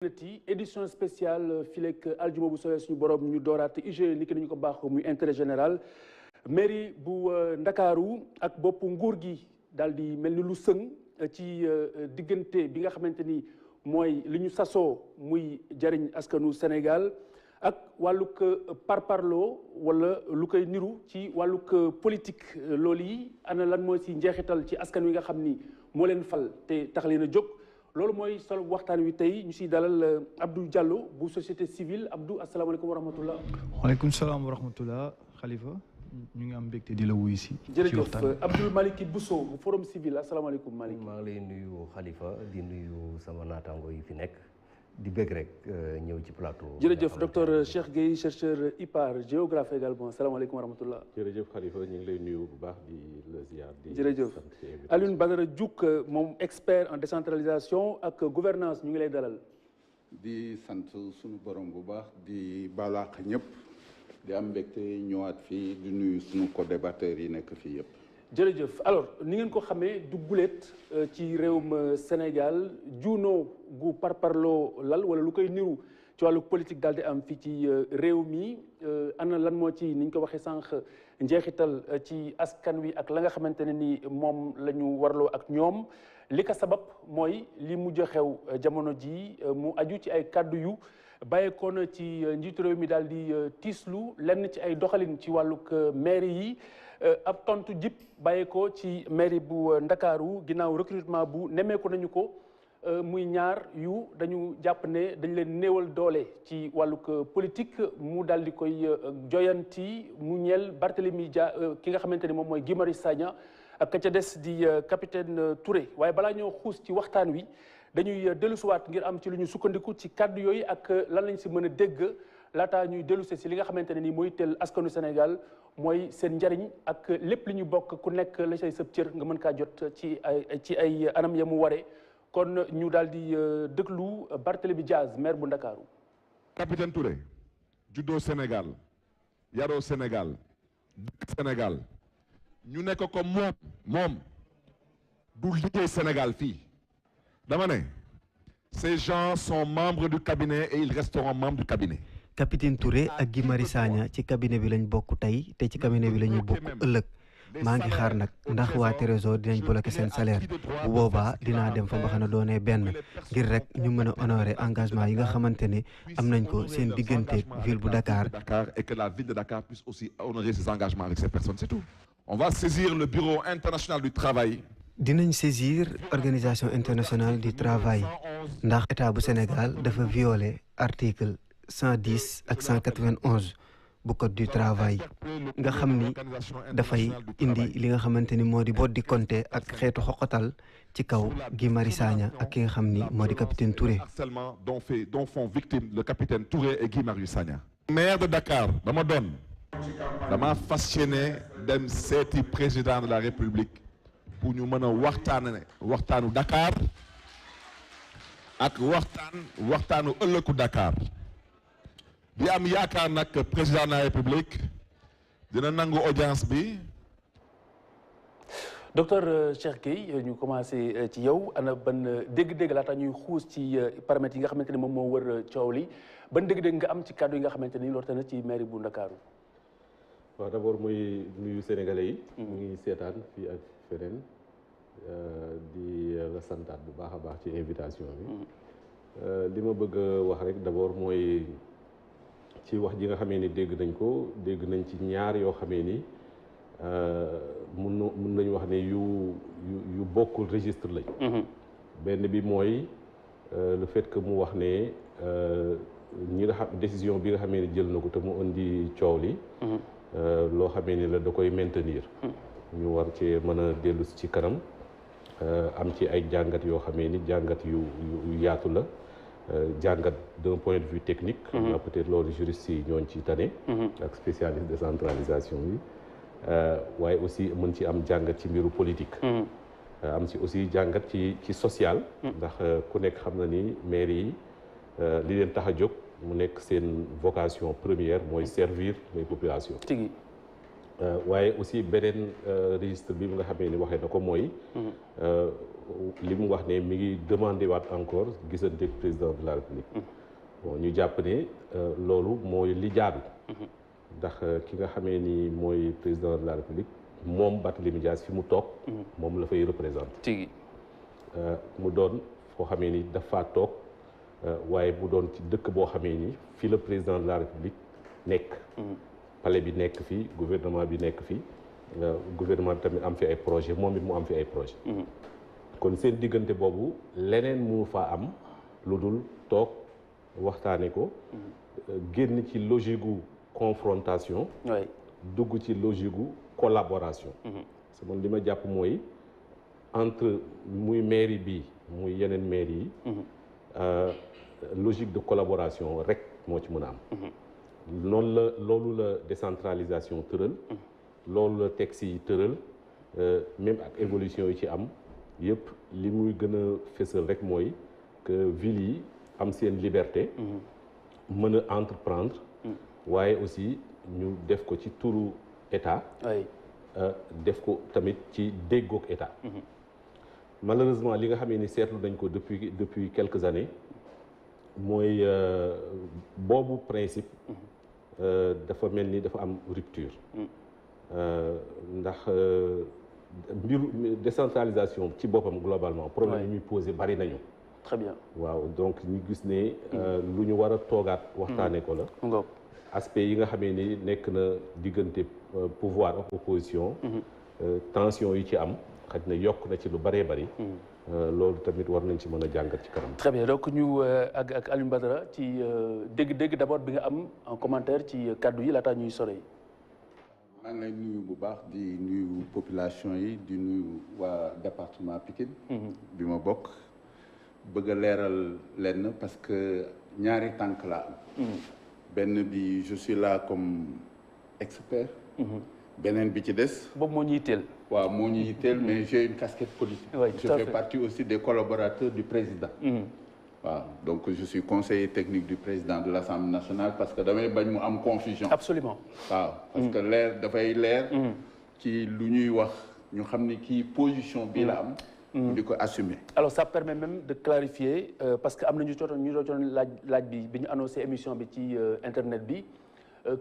édition spéciale filek aljuma bu soobee suñu borom ñu dooraat IGE ni ki nañu ko baax muy intérêt général mairie bu Ndakaaru ak bopp nguur gi daal di mel ni lu sëng ci diggante bi nga xamante ni mooy li ñu sasoo muy jariñ askanu Sénégal ak wàllug parparloo wala lu koy niru ci wàllug politique loolu yi ana lan mooy si njeexital ci askan wi nga xam ni moo leen fal te tax leen a jóg. loolu mooy solo waxtaan wi tey ñu siy dalal Abdou Diallo bu société civile Abdou asalaamaaleykum wa rahmatullah. waaleykum salaam wa rahmatullah Khalifa ñu ngi am mbégte di la wuyu si. jërëjëf Abdoul Malick Bousso bu forum civil asalaamaaleykum Malick. maa ngi lay nuyu Khalifa di nuyu sama naataango yi fi nekk di bëgg rek ñëw ci plateau. jërëjëf docteur Cheikh Gueye chercheur IPAR géographe également asalaamaaleykum wa rahmatullah. jërëjëf Khalifa ñu ngi lay nuyu bu baax di la ziar. jërëjëf Alioune Badara Diouk moom expert en décentralisation ak gouvernance ñu ngi lay dalal. di sant suñu borom bu baax di balaax ñëpp di am mbégte ñëwaat fii di nuyu suñu co-débatteurs yi nekk fii yëpp. jërëjëf alors ni ngeen ko xamee du guléet ci réewum Sénégal juunoo gu parparloo lal wala lu koy niru ci wàllu politique daal di am fii ci réew mi ana lan moo ci ni ñu ko waxee sànq njeexital ci askan wi ak la nga xamante ne ni moom la ñu warloo ak ñoom li ko sabab mooy li mujj xew jamono ji mu aju ci ay kàddu yu bàyyeekoo na ci njiitu réew mi daal di tiislu lenn ci ay doxalin ci wàllug mairie yi. ab tontu jip bàyyeekoo ci mairie bu Ndakaaru ginnaaw recrutement bu nemmeeku nañu ko muy ñaar yu dañu jàpp ne dañ leen néewal doole ci wàllug politique mu daal di koy joyanti mu ñeel Barthélémy Dia ki nga xamante ni moom mooy Guy Marius Sagna ak ka ca des di capitaine Touré waaye balaa ñoo xuus ci waxtaan wi dañuy dellusiwaat ngir am ci lu ñu sukkandiku ci kàddu yooyu ak lan lañ si mën a dégg laataa ñuy dellusi si li nga xamante ne nii mooy teel askanu Sénégal mooy seen njariñ ak lépp li ñu bokk ku nekk la say sëb cër nga mën kaa jot ci ay anam ya mu waree kon ñu daal di déglu Barthélémy Diaz maire bu Ndakaaru. capitaine Touré juddoo Sénégal yaroo Sénégal dëkk Sénégal ñu nekk ko moom du liggéey Sénégal fii dama ne ces gens sont membres du cabinet et ils resteront membres du cabinet. capitaine Touré ak Guy Marius Sagna ci cabinet bi lañ bokk tey te ci cabinet bi la ñuy bokk ëllëg maa ngi xaar nag ndax waa Trésor dinañ bloqué seen salaire bu boobaa dinaa dem fa mbaxana doonee benn ngir rek ñu mën a honorer engagement yi nga xamante ne am nañ ko seen digganteeg ville bu Dakar. Et que la ville de Dakar puisse aussi honorer ses engagements avec ces personnes, c'est tout. On va saisir le bureau international du travail. dinañ saisir organisation internationale du travail ndax état bu Sénégal dafa violer article 110 ak 191 bu code du travail nga xam ni dafay indi li nga xamante ni moo di boddi konté ak xeetu xoqatal ci kaw Guy Marius Sagna ak ki nga xam ni moo di capitaine Touré. Harcèlement dont font victime le capitaine Touré et Guy Marius Sagna. maire de Dakar dama fas yéene dem seeti président de la République pour ñu mën a waxtaanu Dakar ak waxtaanu ëllëgu Dakar. di am yaakaar nag président de la République dina nangu audience bi. docteur Cheikh Gueye ñu commencé ci yow ana ban dégg-dégg laata ñuy xuus ci paramètres yi nga xamante ni moom moo wër coow li ban dégg-dégg nga am ci kàddu yi nga xamante ni lorte na ci mairie bu Ndakaaru. waaw d'abord muy nuyu sénégalais yi. mu ngi seetaan fii ak feneen di la santaat bu baax a baax ci invitation bi. li ma bëgg a wax rek d'abord mooy. ci wax ji nga xamee ni dégg nañ ci ñaar yoo xamee ni mun nañu wax ne yu bokkul registre lañ. benn bi mooy le fait que mu wax ne ñi nga xam décision bi nga xamee ni jël na ko te mu indi coow li. loo xamee ni la da koy maintenir. ñu war cee mën a dellu ci kanam am ci ay jàngat yoo xamee ni jàngat yu yaatu la. jàngat d'un point de vue technique. xam naa peut-être loolu juristes yi ñooñ ci tane. ak spécialiste décentralisation yi. waaye aussi mën ci am jàngat ci mbiru politique. am ci aussi jàngat ci social. ndax ku nekk xam na ni mairie yi li leen tax a jóg mu nekk seen vocation première mooy servir les populations. waaye aussi beneen registre bi nga xamee ni waxee na ko mooy. li mu wax ne mi ngi demandé waat encore gisante ak président de la République. Bon ñu jàpp ne loolu mooy li jaadu. ndax ki nga xamee ni mooy président de la République moom Barthélémy Dias fi mu toog. moom la fay représenté. mu doon foo xamee ni dafa toog waaye mu doon ci dëkk boo xamee ni fii la président de la République nekk. palais bi nekk fii gouvernement bi nekk fii. gouvernement bi tamit am fi ay projet moom it mu am fi ay projet kon seen diggante boobu leneen mu fa am lu dul toog waxtaane ko génn ci logique gu confrontation dugg ci logique gu collaboration parce que man li ma jàpp mooy entre muy mairie bi muy yeneen mairie yi logique de collaboration rek moo ci mën a am loolu la décentralisation tëral loolu la texte yi tëral même ak évolution yi ci am yëpp li muy gën a fësal rek mooy que ville yi am seen liberté mën a entreprendre waaye aussi ñu def ko ci turu état def ko tamit ci déggoog état malheureusement li nga xamee ni seetlu nañ ko depuis quelques années mooy boobu principe dafa mel ni dafa am rupture ndax mbiru décentralisation ci boppam globalement problème yi muy posé bari nañu. Très bien. waaw donc ñu gis ne lu ñu war a toogaat waxtaane ko la aspect yi nga xamee ni nekk na diggante pouvoir ak opposition tension yi ci am xaj na yokk na ci lu bëree bëri loolu tamit war nañ ci mën a jàngat ci kanam. Très bien donc ñu ak Alioune Badara ci dégg-dégg d'abord bi nga am en commentaire ci kaddu yi laataa ñuy sore. maa ngi lay nuyu bu baax di nuyu population yi di nuyu waa département Pikine bi ma bokk bëgg a leeral lenn parce que ñaari tànk laa am benn bi je suis là comme expert beneen bi ci des boobu moo ñu yitteel waaw moo ñu yitteel mais j'ai une casquette politique je fais partie aussi des collaborateurs du président waaw donc je suis conseiller technique du président de l'Assemblée nationale parce que damay bañ mu am confusion. Absolument. waaw parce que leer dafay leer. ci lu ñuy wax ñu xam ni kii position bi la am. di ko assumer. alors ça permet même de clarifier parce que am na ñu doon laaj bi ñu annoncé émission bi ci internet bi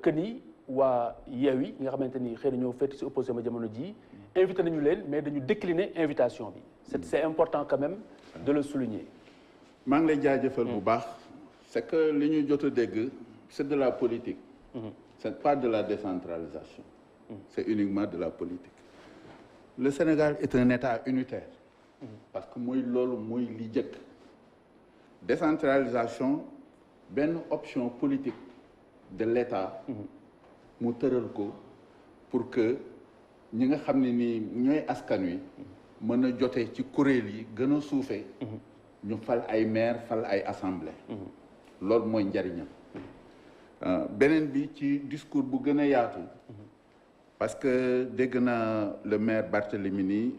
que ni waa Yewwi nga xamante ni xëy na ñoo féete si opposition ba jamono ji invité nañu leen mais dañu décliner invitation bi. c'est important quand même de le souligner. maa ngi lay jaajëfal bu baax c'est que li ñu jot a dégg c'est de la politique c'est pas de la décentralisation c'est uniquement de la politique le Sénégal est un État unitaire parce que mooy loolu mooy li jëkk décentralisation benn option politique de l'État mu tëral ko pour que ñi nga xam ne nii ñooy askan wi mën a jotee ci kuréel yi gën a suufee ñu fal ay maire fal ay assemblée loolu mooy njariñam beneen bi ci discours bu gën a yaatu parce que dégg naa le maire Barthélémy nii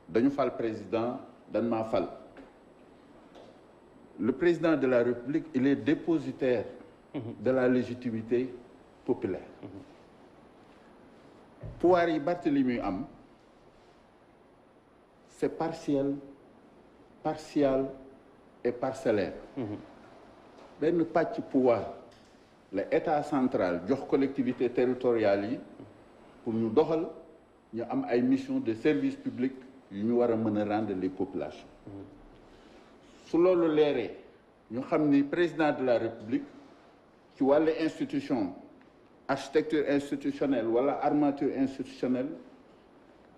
dañu fal président dañ maa fal le président de la République il est dépositaire de la légitimité populaire pouvoir yi Barthélémy am c'est partiel et parcellaire benn pàcc pouvoir la état central jox collectivité territoriale yi pour ñu doxal ñu am ay mission de service public yu ñu war a mën a rendre les populations su loolu leeree ñu xam ni président de la République ci wàllu institution architecture institutionnelle wala armature institutionnelle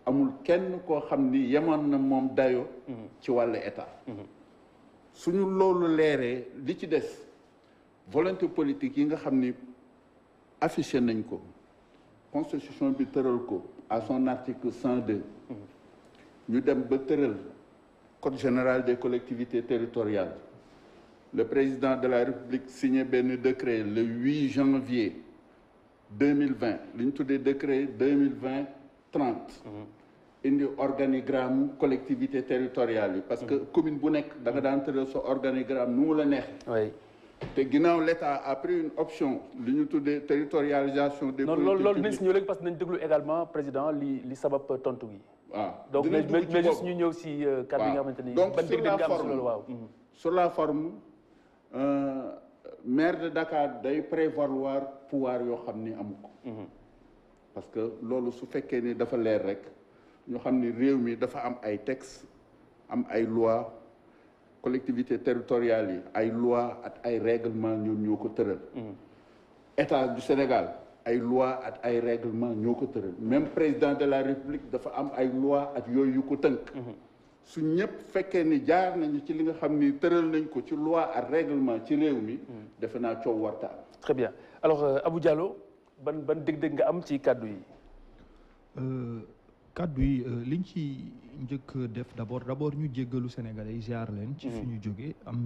amul kenn koo xam ni yemoon na moom dayo ci wàllu état suñu loolu leeree li ci des volonté politique yi nga xam ni affiché nañ ko constitution bi tëral ko à son article 102 ñu dem ba tëral code général des collectivités territoriales le président de la République signé benn décret le 8 janvier 2020 li ñu tuddee décret 2020-30 indi organigramme collectivité territoriale yi parce que commune bu nekk da nga daan tëral sa organigramme nu mu la neexee te ginnaaw l'État a pris une option li ñu tuddee territorialisation des politiques publiques. loolu dinañ si ñëw léegi parce que nañ déglu également président li sabab tontu gi. waaw donc mais juste ñu ñëw si kàddu yi nga xamante ni. donc ban dégg nga am si loolu waaw. sur la forme maire de Dakar day prévaloir pouvoir yoo xam ni amu ko. parce que loolu su fekkee ni dafa leer rek ñu xam ni réew mi dafa am ay textes am ay lois collectivités territoriales yi ay lois ak ay règlements ñoom ñoo ko tëral. État du Sénégal ay lois ak ay règlements ñoo ko tëral même président de la République dafa am ay lois ak yooyu yu ko tënk. su ñëpp fekkee ni jaar nañu ci li nga xam ni tëral nañ ko ci loi ak règlement ci réew mi. defe naa coow warta am. très bien alors Abou Diallo ban dégg-dégg nga am ci kàddu yi. kàddu yi liñ ci njëkk def d'abord ñu jéggalu Sénégalais yi ziar leen. ci fi ñu jógee am